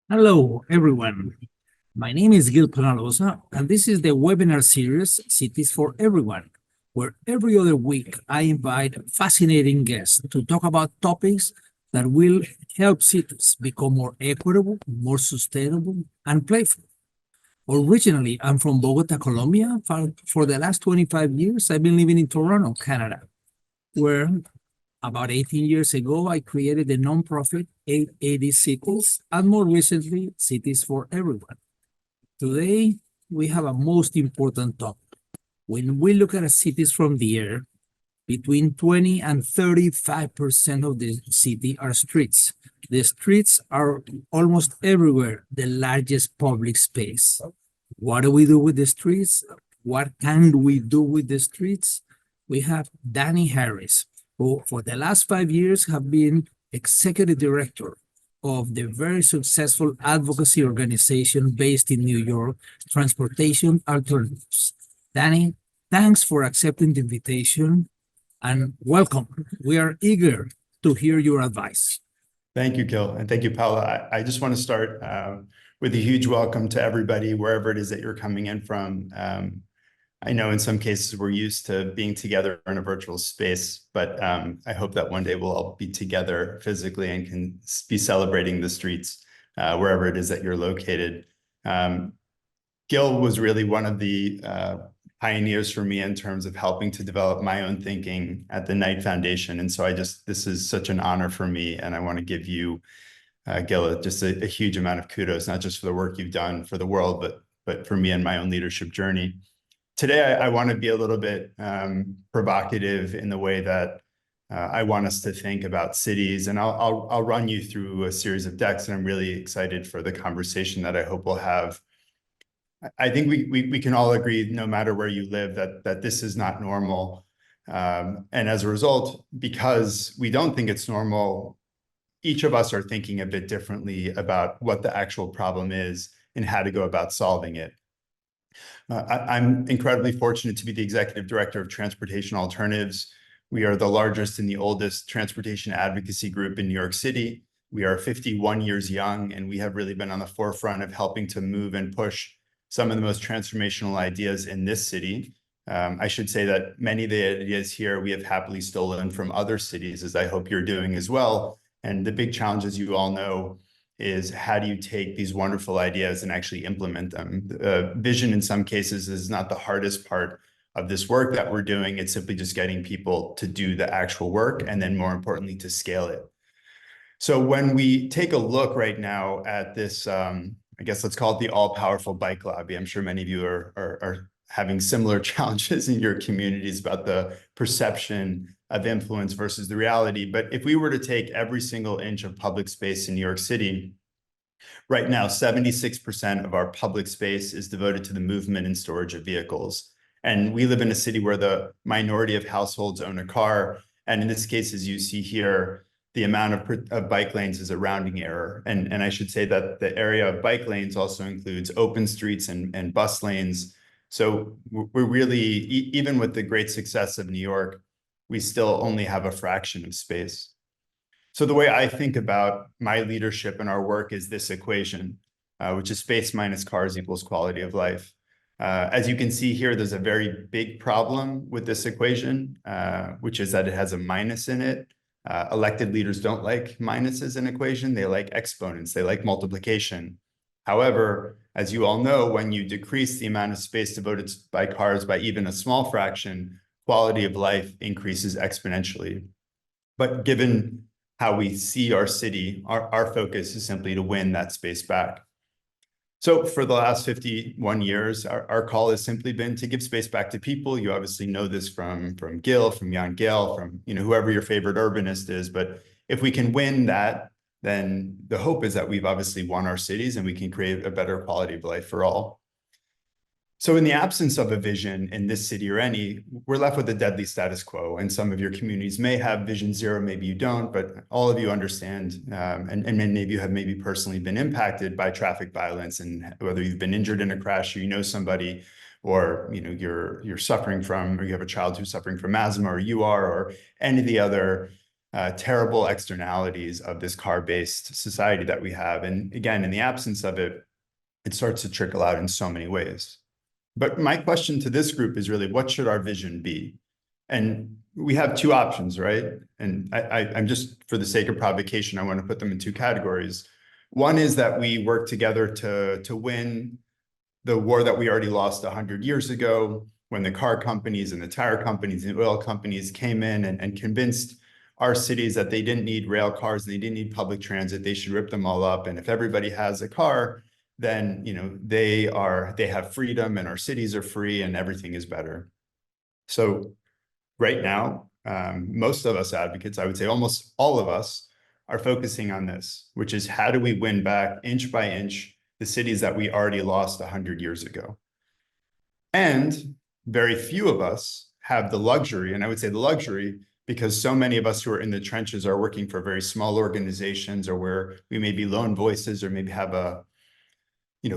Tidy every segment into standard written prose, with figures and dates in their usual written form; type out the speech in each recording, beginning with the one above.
Hello, everyone. My name is Gil Penalosa, and this is the webinar series Cities for Everyone, where every other week I invite fascinating guests to talk about topics that will help cities become more equitable, more sustainable, and playful. Originally, I'm from Bogota, Colombia. For the last 25 years, I've been living in Toronto, Canada, where about 18 years ago, I created the nonprofit 880 Cities, and more recently, Cities for Everyone. Today, we have a most important topic. When we look at cities from the air, between 20 and 35% of the city are streets. The streets are almost everywhere the largest public space. What do we do with the streets? What can we do with the streets? We have Danny Harris, who for the last 5 years have been executive director of the very successful advocacy organization based in New York, Transportation Alternatives. Danny, thanks for accepting the invitation and welcome. We are eager to hear your advice. Thank you, Gil, and thank you, Paula. I just want to start with a huge welcome to everybody, wherever it is that you're coming in from. I know in some cases we're used to being together in a virtual space, but I hope that one day we'll all be together physically and can be celebrating the streets wherever it is that you're located. Gil was really one of the pioneers for me in terms of helping to develop my own thinking at the Knight Foundation. And so this is such an honor for me. And I want to give you, Gil, just a huge amount of kudos, not just for the work you've done for the world, but for me and my own leadership journey. Today, I want to be a little bit provocative in the way that I want us to think about cities. And I'll run you through a series of decks, and I'm really excited for the conversation that I hope we'll have. I think we can all agree, no matter where you live, that this is not normal. And as a result, because we don't think it's normal, each of us are thinking a bit differently about what the actual problem is and how to go about solving it. I'm incredibly fortunate to be the executive director of Transportation Alternatives. We are the largest and the oldest transportation advocacy group in New York City. We are 51 years young, and we have really been on the forefront of helping to move and push some of the most transformational ideas in this city. I should say that many of the ideas here we have happily stolen from other cities, as I hope you're doing as well. And the big challenge, as you all know, is how do you take these wonderful ideas and actually implement them? Vision in some cases is not the hardest part of this work that we're doing. It's simply just getting people to do the actual work, and then more importantly, to scale it. So when we take a look right now at this, I guess let's call it the all-powerful bike lobby. I'm sure many of you are having similar challenges in your communities about the perception of influence versus the reality. But if we were to take every single inch of public space in New York City, right now, 76% of our public space is devoted to the movement and storage of vehicles. And we live in a city where the minority of households own a car. And in this case, as you see here, the amount of bike lanes is a rounding error. And I should say that the area of bike lanes also includes open streets and bus lanes. So we're really, even with the great success of New York, we still only have a fraction of space. So the way I think about my leadership and our work is this equation, which is space minus cars equals quality of life. As you can see here, there's a very big problem with this equation, which is that it has a minus in it. Elected leaders don't like minuses in equation. They like exponents. They like multiplication. However, as you all know, when you decrease the amount of space devoted by cars by even a small fraction, quality of life increases exponentially. But given how we see our city, our focus is simply to win that space back. So for the last 51 years, our call has simply been to give space back to people. You obviously know this from Gil, from Jan Gale, from whoever your favorite urbanist is. But if we can win that, then the hope is that we've obviously won our cities and we can create a better quality of life for all. So in the absence of a vision in this city or any, we're left with a deadly status quo. And some of your communities may have vision zero, maybe you don't, but all of you understand, and many of you have maybe personally been impacted by traffic violence, and whether you've been injured in a crash or you know somebody, or you're suffering from, or you have a child who's suffering from asthma, or you are, or any of the other terrible externalities of this car-based society that we have. And again, in the absence of it, it starts to trickle out in so many ways. But my question to this group is really, what should our vision be? And we have two options, right? And I'm just, for the sake of provocation, I want to put them in two categories. One is that we work together to win the war that we already lost 100 years ago, when the car companies and the tire companies and oil companies came in and convinced our cities that they didn't need rail cars, they didn't need public transit, they should rip them all up. And if everybody has a car, then they have freedom and our cities are free and everything is better. So right now, most of us advocates, I would say almost all of us, are focusing on this, which is how do we win back inch by inch the cities that we already lost 100 years ago? And very few of us have the luxury, and I would say the luxury, because so many of us who are in the trenches are working for very small organizations, or where we may be lone voices, or maybe have a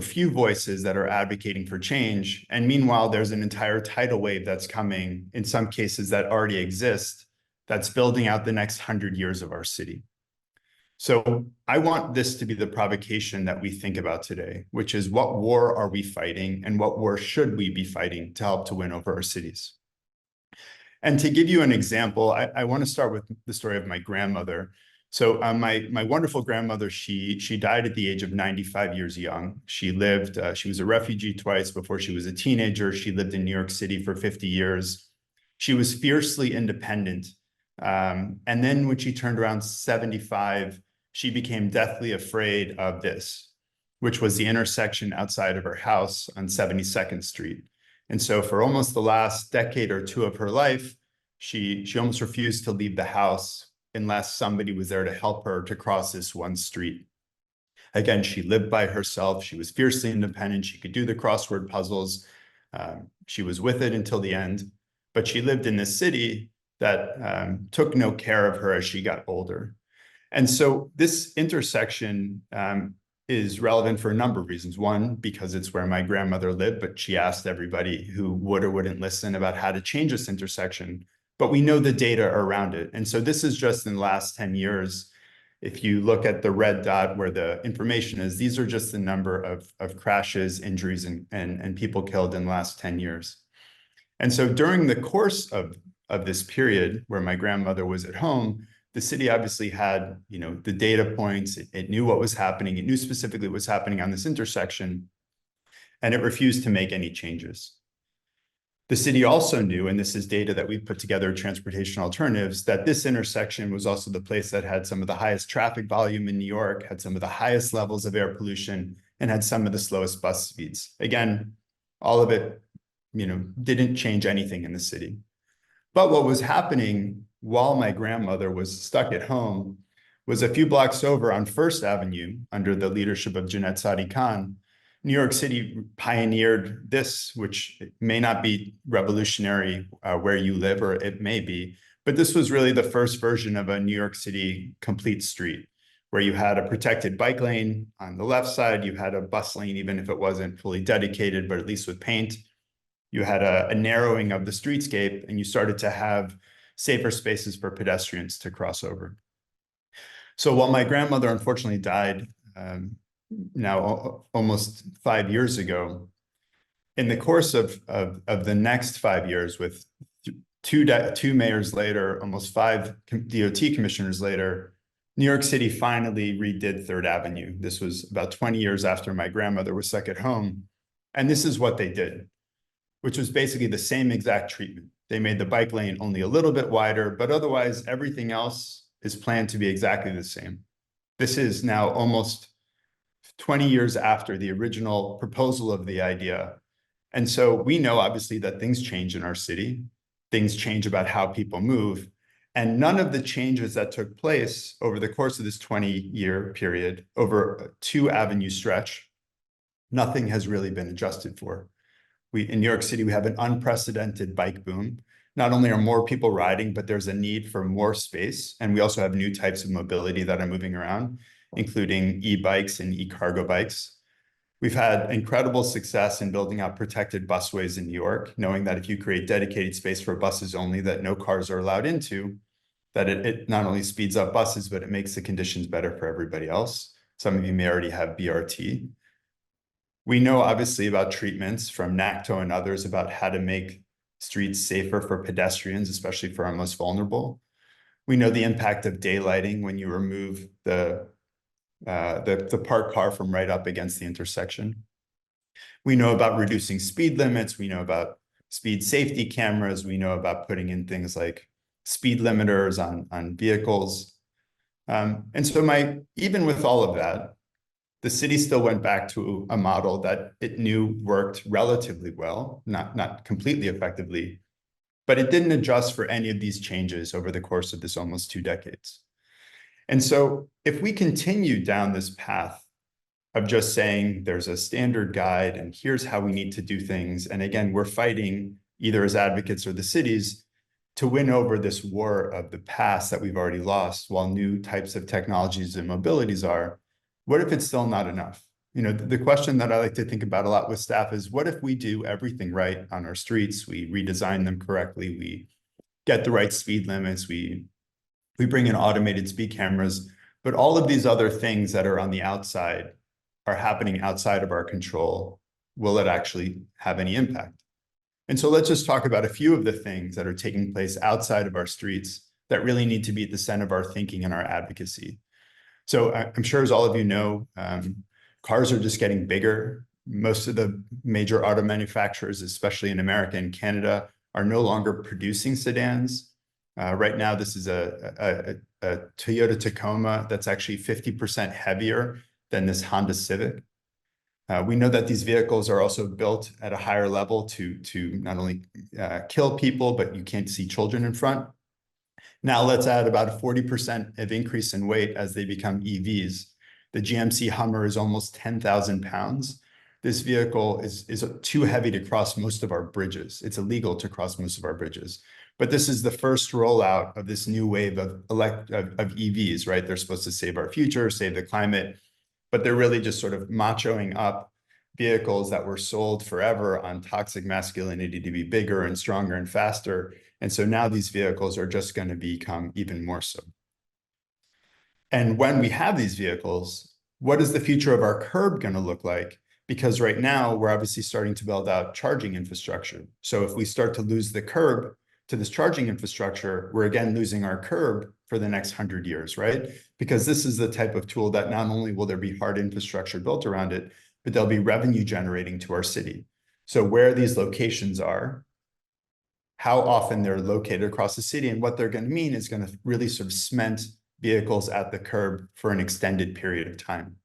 few voices that are advocating for change. And meanwhile, there's an entire tidal wave that's coming, in some cases that already exist, that's building out the next 100 years of our city. So I want this to be the provocation that we think about today, which is, what war are we fighting and what war should we be fighting to help to win over our cities? And to give you an example, I want to start with the story of my grandmother. So my wonderful grandmother, she died at the age of 95 years young. She was a refugee twice before she was a teenager. She lived in New York City for 50 years. She was fiercely independent. And then when she turned around 75, she became deathly afraid of this, which was the intersection outside of her house on 72nd Street. And so for almost the last decade or two of her life, she almost refused to leave the house unless somebody was there to help her to cross this one street. Again, she lived by herself. She was fiercely independent. She could do the crossword puzzles. She was with it until the end, but she lived in this city that took no care of her as she got older. And so this intersection is relevant for a number of reasons. One, because it's where my grandmother lived, but she asked everybody who would or wouldn't listen about how to change this intersection. But we know the data around it. And so this is just in the last 10 years. If you look at the red dot where the information is, these are just the number of crashes, injuries, and people killed in the last 10 years. And so during the course of this period where my grandmother was at home, the city obviously had, the data points. It knew what was happening. It knew specifically what was happening on this intersection, and it refused to make any changes. The city also knew, and this is data that we've put together, Transportation Alternatives, that this intersection was also the place that had some of the highest traffic volume in New York, had some of the highest levels of air pollution, and had some of the slowest bus speeds. Again, all of it, didn't change anything in the city. But what was happening while my grandmother was stuck at home was, a few blocks over on First Avenue, under the leadership of Junaid Sadiq-Khan, New York City pioneered this, which may not be revolutionary where you live, or it may be, but this was really the first version of a New York City complete street, where you had a protected bike lane on the left side, you had a bus lane, even if it wasn't fully dedicated, but at least with paint. You had a narrowing of the streetscape, and you started to have safer spaces for pedestrians to cross over. So while my grandmother unfortunately died now almost 5 years ago, in the course of the next 5 years, with two mayors later, almost 5 DOT commissioners later, New York City finally redid Third Avenue. This was about 20 years after my grandmother was stuck at home. And this is what they did, which was basically the same exact treatment. They made the bike lane only a little bit wider, but otherwise everything else is planned to be exactly the same. This is now almost 20 years after the original proposal of the idea. And so we know obviously that things change in our city, things change about how people move, and none of the changes that took place over the course of this 20-year period, over a 2-avenue stretch, nothing has really been adjusted for. In New York City, we have an unprecedented bike boom. Not only are more people riding, but there's a need for more space. And we also have new types of mobility that are moving around, including e-bikes and e-cargo bikes. We've had incredible success in building out protected busways in New York, knowing that if you create dedicated space for buses only that no cars are allowed into, that it not only speeds up buses, but it makes the conditions better for everybody else. Some of you may already have BRT. We know obviously about treatments from NACTO and others about how to make streets safer for pedestrians, especially for our most vulnerable. We know the impact of daylighting when you remove the parked car from right up against the intersection. We know about reducing speed limits. We know about speed safety cameras. We know about putting in things like speed limiters on vehicles. And so even with all of that, the city still went back to a model that it knew worked relatively well, not completely effectively, but it didn't adjust for any of these changes over the course of this almost 2 decades. And so if we continue down this path of just saying there's a standard guide and here's how we need to do things, and again, we're fighting either as advocates or the cities to win over this war of the past that we've already lost while new types of technologies and mobilities are, what if it's still not enough? You know, the question that I like to think about a lot with staff is, what if we do everything right on our streets? We redesign them correctly. We get the right speed limits. We bring in automated speed cameras, but all of these other things that are on the outside are happening outside of our control. Will it actually have any impact? And so let's just talk about a few of the things that are taking place outside of our streets that really need to be at the center of our thinking and our advocacy. So I'm sure, as all of you know, cars are just getting bigger. Most of the major auto manufacturers, especially in America and Canada, are no longer producing sedans. Right now, this is a Toyota Tacoma that's actually 50% heavier than this Honda Civic. We know that these vehicles are also built at a higher level to not only kill people, but you can't see children in front. Now let's add about a 40% of increase in weight as they become EVs. The GMC Hummer is almost 10,000 pounds. This vehicle is too heavy to cross most of our bridges. It's illegal to cross most of our bridges. But this is the first rollout of this new wave of EVs, right? They're supposed to save our future, save the climate, but they're really just sort of machoing up vehicles that were sold forever on toxic masculinity to be bigger and stronger and faster. And so now these vehicles are just going to become even more so. And when we have these vehicles, what is the future of our curb going to look like? Because right now we're obviously starting to build out charging infrastructure. So if we start to lose the curb to this charging infrastructure, we're again losing our curb for the next 100 years, right? Because this is the type of tool that not only will there be hard infrastructure built around it, but there'll be revenue generating to our city. So where these locations are, how often they're located across the city, and what they're going to mean is going to really sort of cement vehicles at the curb for an extended period of time.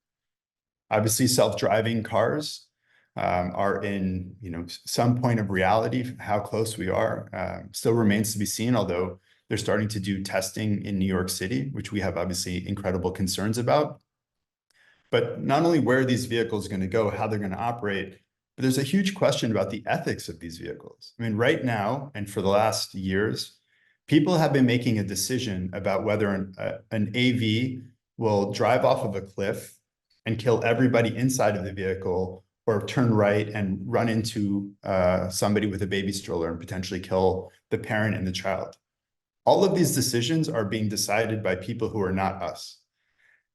Obviously, self-driving cars are in some point of reality. How close we are still remains to be seen, although they're starting to do testing in New York City, which we have obviously incredible concerns about. But not only where are these vehicles going to go, how they're going to operate, but there's a huge question about the ethics of these vehicles. I mean, right now, and for the last years, people have been making a decision about whether an AV will drive off of a cliff and kill everybody inside of the vehicle, or turn right and run into somebody with a baby stroller and potentially kill the parent and the child. All of these decisions are being decided by people who are not us.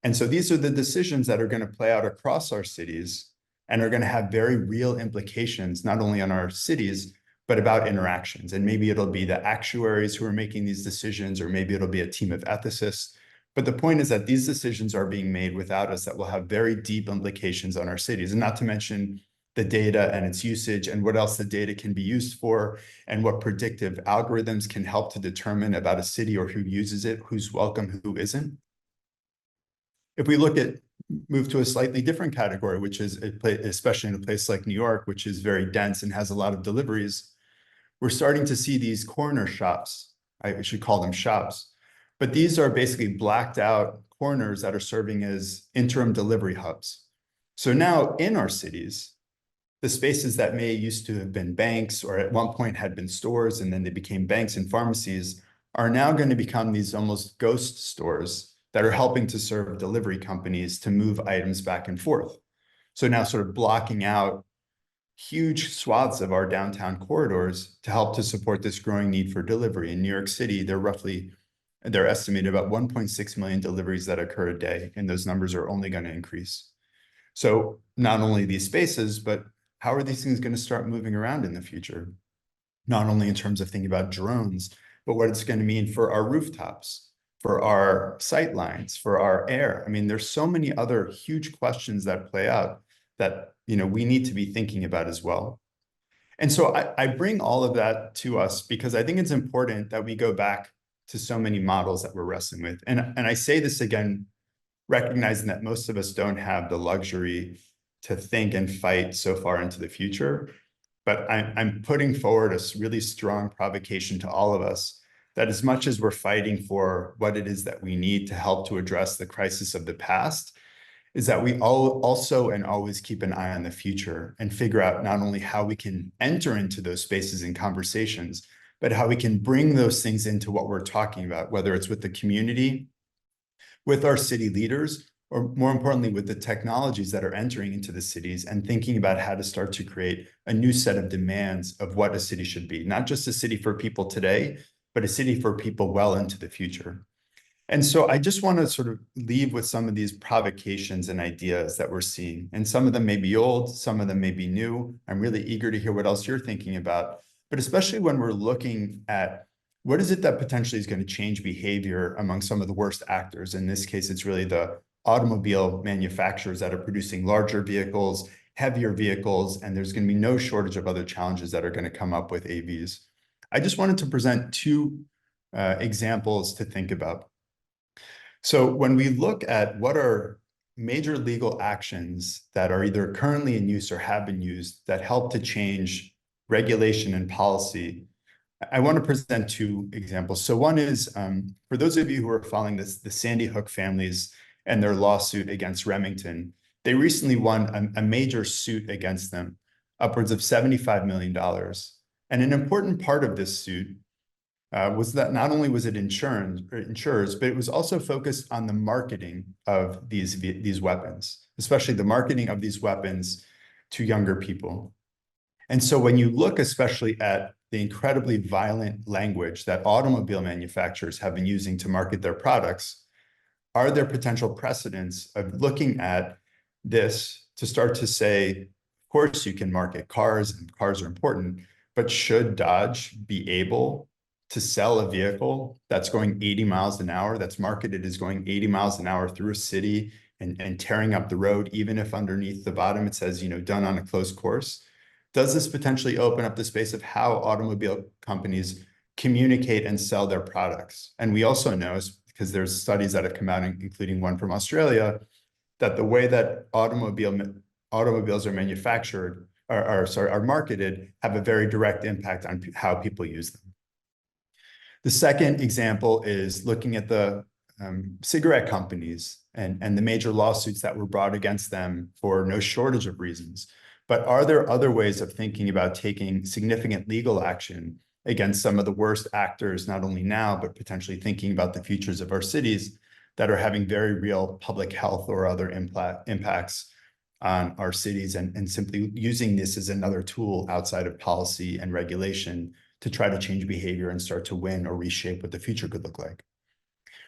And so these are the decisions that are going to play out across our cities and are going to have very real implications, not only on our cities, but about interactions. And maybe it'll be the actuaries who are making these decisions, or maybe it'll be a team of ethicists. But the point is that these decisions are being made without us that will have very deep implications on our cities, and not to mention the data and its usage and what else the data can be used for, and what predictive algorithms can help to determine about a city or who uses it, who's welcome, who isn't. If we move to a slightly different category, which is especially in a place like New York, which is very dense and has a lot of deliveries, we're starting to see these corner shops. I should call them shops, but these are basically blacked out corners that are serving as interim delivery hubs. So now in our cities, the spaces that may used to have been banks, or at one point had been stores, and then they became banks and pharmacies, are now going to become these almost ghost stores that are helping to serve delivery companies to move items back and forth. So now sort of blocking out huge swaths of our downtown corridors to help to support this growing need for delivery. In New York City, there are roughly They're estimated about 1.6 million deliveries that occur a day, and those numbers are only going to increase. So not only these spaces, but how are these things going to start moving around in the future? Not only in terms of thinking about drones, but what it's going to mean for our rooftops, for our sight lines, for our air. I mean, there's so many other huge questions that play out that, we need to be thinking about as well. And so I bring all of that to us because I think it's important that we go back to so many models that we're wrestling with. And I say this again, recognizing that most of us don't have the luxury to think and fight so far into the future. But I'm putting forward a really strong provocation to all of us that as much as we're fighting for what it is that we need to help to address the crisis of the past, is that we all also and always keep an eye on the future and figure out not only how we can enter into those spaces and conversations, but how we can bring those things into what we're talking about, whether it's with the community, with our city leaders, or more importantly, with the technologies that are entering into the cities and thinking about how to start to create a new set of demands of what a city should be, not just a city for people today, but a city for people well into the future. And so I just want to sort of leave with some of these provocations and ideas that we're seeing. And some of them may be old, some of them may be new. I'm really eager to hear what else you're thinking about, but especially when we're looking at what is it that potentially is going to change behavior among some of the worst actors. In this case, it's really the automobile manufacturers that are producing larger vehicles, heavier vehicles, and there's going to be no shortage of other challenges that are going to come up with AVs. I just wanted to present two examples to think about. So when we look at what are major legal actions that are either currently in use or have been used that help to change regulation and policy, I want to present two examples. So one is, for those of you who are following this, the Sandy Hook families and their lawsuit against Remington, they recently won a major suit against them, upwards of $75 million. And an important part of this suit was that not only was it insurers, but it was also focused on the marketing of these weapons, especially the marketing of these weapons to younger people. And so when you look especially at the incredibly violent language that automobile manufacturers have been using to market their products, are there potential precedents of looking at this to start to say, of course you can market cars and cars are important, but should Dodge be able to sell a vehicle that's going 80 miles an hour, that's marketed as going 80 miles an hour through a city and tearing up the road, even if underneath the bottom it says, done on a closed course? Does this potentially open up the space of how automobile companies communicate and sell their products? And we also know, because there's studies that have come out, including one from Australia, that the way that automobiles are manufactured, are marketed, have a very direct impact on how people use them. The second example is looking at the cigarette companies and the major lawsuits that were brought against them for no shortage of reasons. But are there other ways of thinking about taking significant legal action against some of the worst actors, not only now, but potentially thinking about the futures of our cities that are having very real public health or other impacts on our cities, and simply using this as another tool outside of policy and regulation to try to change behavior and start to win or reshape what the future could look like?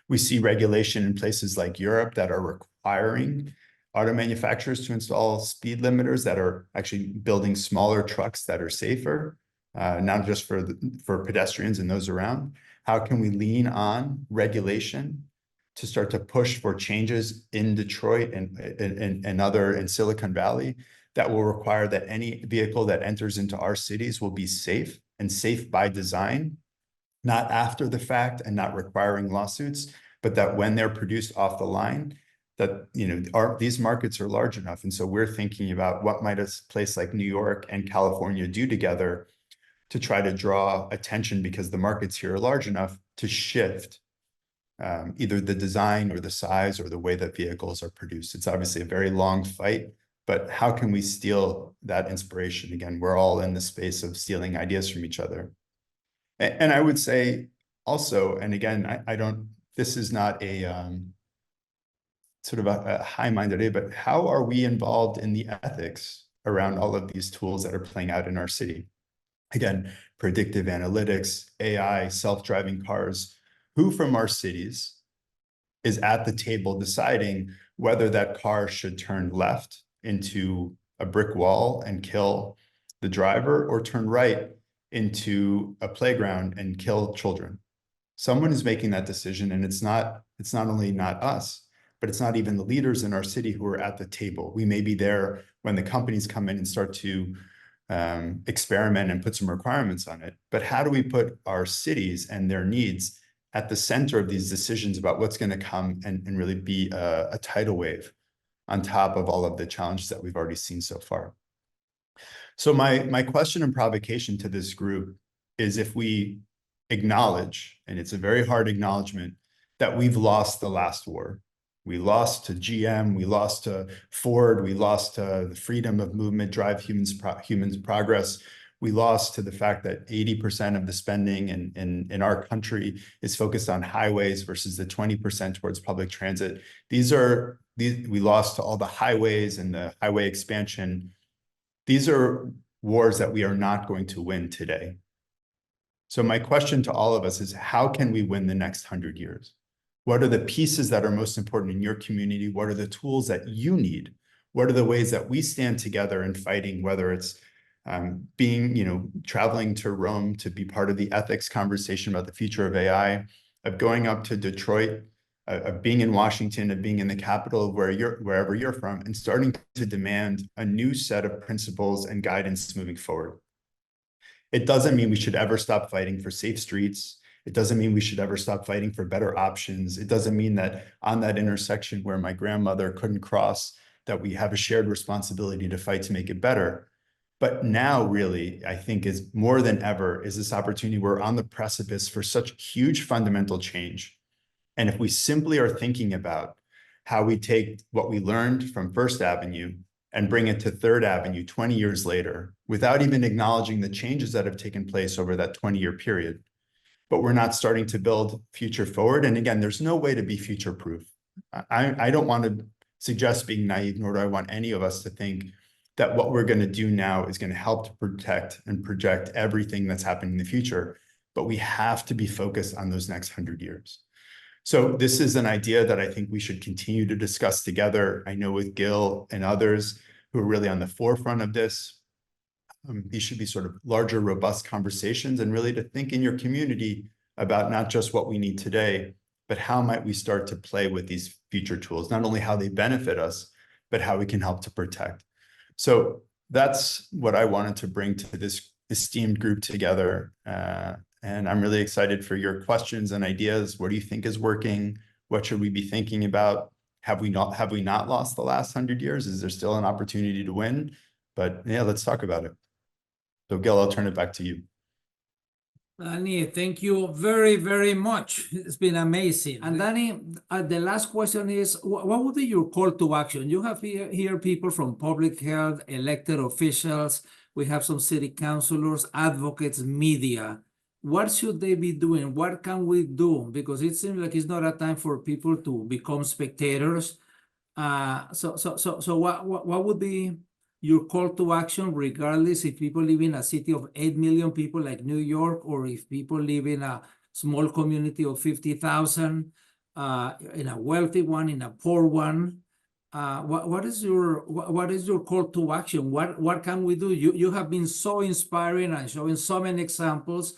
We see regulation in places like Europe that are requiring auto manufacturers to install speed limiters that are actually building smaller trucks that are safer, not just for pedestrians and those around. How can we lean on regulation to start to push for changes in Detroit and other in Silicon Valley that will require that any vehicle that enters into our cities will be safe, and safe by design, not after the fact and not requiring lawsuits, but that when they're produced off the line, that these markets are large enough. And so we're thinking about what might a place like New York and California do together to try to draw attention, because the markets here are large enough to shift either the design or the size or the way that vehicles are produced. It's obviously a very long fight, but how can we steal that inspiration? Again, we're all in the space of stealing ideas from each other. And I would say also, and again, this is not a sort of a high-minded idea, but how are we involved in the ethics around all of these tools that are playing out in our city? Again, predictive analytics, AI, self-driving cars. who from our cities is at the table deciding whether that car should turn left into a brick wall and kill the driver or turn right into a playground and kill children. Someone is making that decision, and it's not only not us, but it's not even the leaders in our city who are at the table. We may be there when the companies come in and start to experiment and put some requirements on it. But how do we put our cities and their needs at the center of these decisions about what's going to come and really be a tidal wave on top of all of the challenges that we've already seen so far? So my question and provocation to this group is, if we acknowledge, and it's a very hard acknowledgement, that we've lost the last war. We lost to GM, we lost to Ford, we lost to the freedom of movement, drive humans progress. We lost to the fact that 80% of the spending in our country is focused on highways versus the 20% towards public transit. We lost to all the highways and the highway expansion. These are wars that we are not going to win today. So my question to all of us is, how can we win the next 100 years? What are the pieces that are most important in your community? What are the tools that you need? What are the ways that we stand together in fighting, whether it's traveling to Rome to be part of the ethics conversation about the future of AI, of going up to Detroit, of being in Washington, of being in the capital, wherever you're from, and starting to demand a new set of principles and guidance moving forward. It doesn't mean we should ever stop fighting for safe streets. It doesn't mean we should ever stop fighting for better options. It doesn't mean that on that intersection where my grandmother couldn't cross, that we have a shared responsibility to fight to make it better. But now, really, I think is more than ever is this opportunity. We're on the precipice for such huge fundamental change. And if we simply are thinking about how we take what we learned from First Avenue and bring it to Third Avenue 20 years later, without even acknowledging the changes that have taken place over that 20-year period, but we're not starting to build future forward. And again, there's no way to be future-proof. I don't want to suggest being naive, nor do I want any of us to think that what we're going to do now is going to help to protect and project everything that's happening in the future. But we have to be focused on those next 100 years. So this is an idea that I think we should continue to discuss together. I know with Gil and others who are really on the forefront of this, these should be sort of larger, robust conversations, and really to think in your community about not just what we need today, but how might we start to play with these future tools, not only how they benefit us, but how we can help to protect. So that's what I wanted to bring to this esteemed group together. And I'm really excited for your questions and ideas. What do you think is working? What should we be thinking about? Have we not lost the last 100 years? Is there still an opportunity to win? But yeah, let's talk about it. So Gil, I'll turn it back to you. Danny, thank you very, very much. It's been amazing. And Danny, the last question is, what would be your call to action? You have here people from public health, elected officials. We have some city councilors, advocates, media. What should they be doing? What can we do? Because it seems like it's not a time for people to become spectators. So what would be your call to action, regardless if people live in a city of 8 million people like New York, or if people live in a small community of 50,000, in a wealthy one, in a poor one? What is your call to action? What can we do? You have been so inspiring and showing so many examples.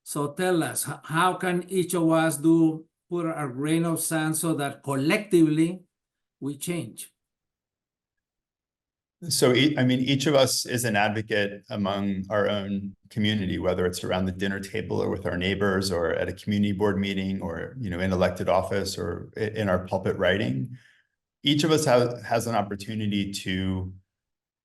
So tell us, how can each of us put a grain of sand so that collectively we change? So, I mean, each of us is an advocate among our own community, whether it's around the dinner table or with our neighbors or at a community board meeting or, in elected office or in our pulpit writing. Each of us has an opportunity to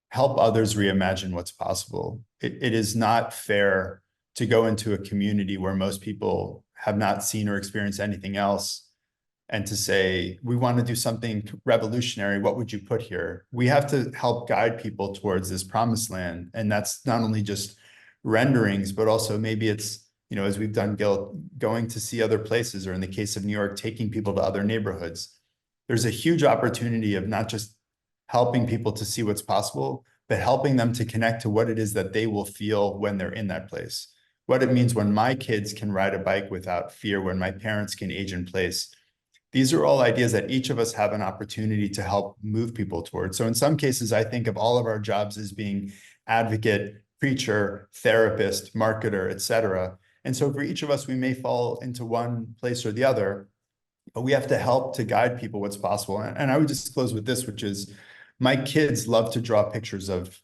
help others reimagine what's possible. It is not fair to go into a community where most people have not seen or experienced anything else and to say, we want to do something revolutionary. What would you put here? We have to help guide people towards this promised land. And that's not only just renderings, but also maybe it's, as we've done, Gil, going to see other places, or in the case of New York, taking people to other neighborhoods. There's a huge opportunity of not just helping people to see what's possible, but helping them to connect to what it is that they will feel when they're in that place. what it means when my kids can ride a bike without fear, when my parents can age in place. These are all ideas that each of us have an opportunity to help move people towards. So in some cases, I think of all of our jobs as being advocate, preacher, therapist, marketer, etc. And so for each of us, we may fall into one place or the other, but we have to help to guide people what's possible. And I would just close with this, which is my kids love to draw pictures of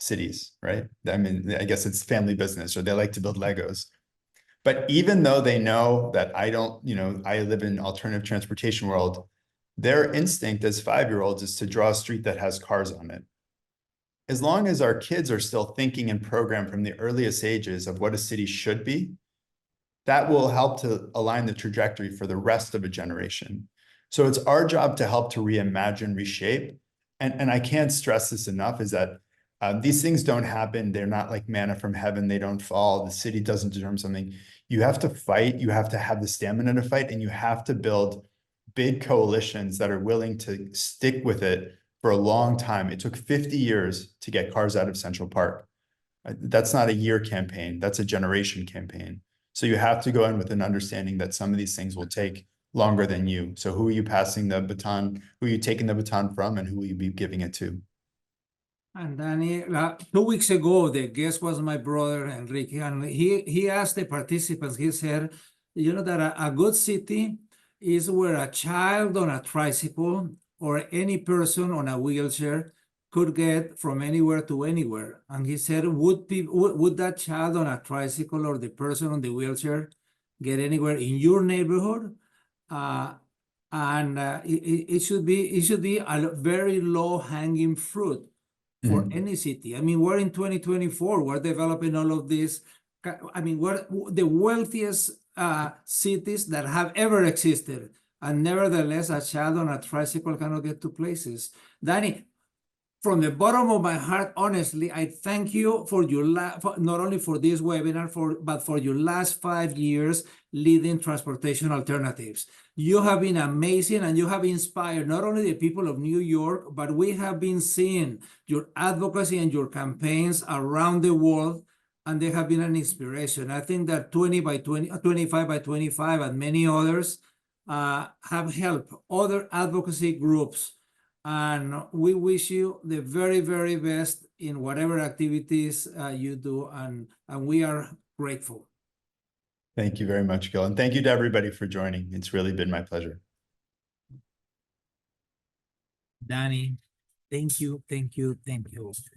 cities, right? I mean, I guess it's family business, or they like to build Legos. But even though they know that I don't, I live in alternative transportation world, their instinct as 5-year-olds is to draw a street that has cars on it. As long as our kids are still thinking and programmed from the earliest ages of what a city should be, that will help to align the trajectory for the rest of a generation. So it's our job to help to reimagine, reshape. And I can't stress this enough, is that these things don't happen. They're not like manna from heaven. They don't fall. The city doesn't determine something. You have to fight. You have to have the stamina to fight, and you have to build big coalitions that are willing to stick with it for a long time. It took 50 years to get cars out of Central Park. That's not a year campaign. That's a generation campaign. So you have to go in with an understanding that some of these things will take longer than you. So who are you passing the baton? Who are you taking the baton from, and who will you be giving it to? And Danny, 2 weeks ago, the guest was my brother, Enrique, and he asked the participants, he said, that a good city is where a child on a tricycle or any person on a wheelchair could get from anywhere to anywhere. And he said, would that child on a tricycle or the person on the wheelchair get anywhere in your neighborhood? It should be a very low-hanging fruit for any city. I mean, we're in 2024. We're developing all of this. I mean, we're the wealthiest cities that have ever existed. And nevertheless, a child on a tricycle cannot get to places. Danny, from the bottom of my heart, honestly, I thank you for your not only for this webinar, but for your last 5 years leading transportation alternatives. You have been amazing, and you have inspired not only the people of New York, but we have been seeing your advocacy and your campaigns around the world, and they have been an inspiration. I think that 20 by 20, 25 by 25, and many others have helped other advocacy groups. And we wish you the very, very best in whatever activities you do, and we are grateful. Thank you very much, Gil. And thank you to everybody for joining. It's really been my pleasure. Danny, thank you.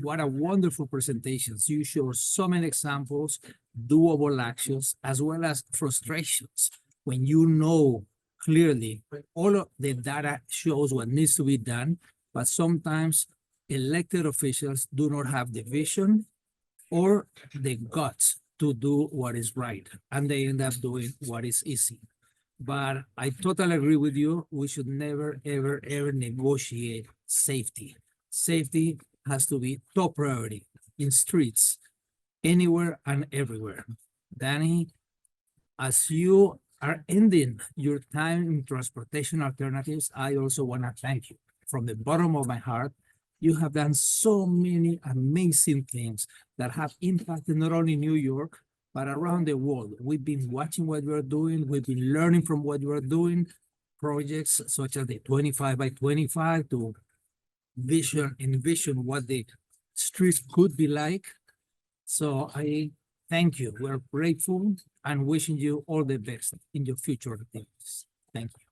What a wonderful presentation. You show so many examples, doable actions, as well as frustrations. When you know clearly, all of the data shows what needs to be done, but sometimes elected officials do not have the vision or the guts to do what is right, and they end up doing what is easy. But I totally agree with you. We should never, ever, ever negotiate safety. Safety has to be top priority in streets, anywhere and everywhere. Danny, as you are ending your time in transportation alternatives, I also want to thank you from the bottom of my heart. You have done so many amazing things that have impacted not only New York, but around the world. We've been watching what you're doing. We've been learning from what you are doing. Projects such as the 25 by 25 to envision what the streets could be like. So I thank you. We're grateful and wishing you all the best in your future activities. Thank you.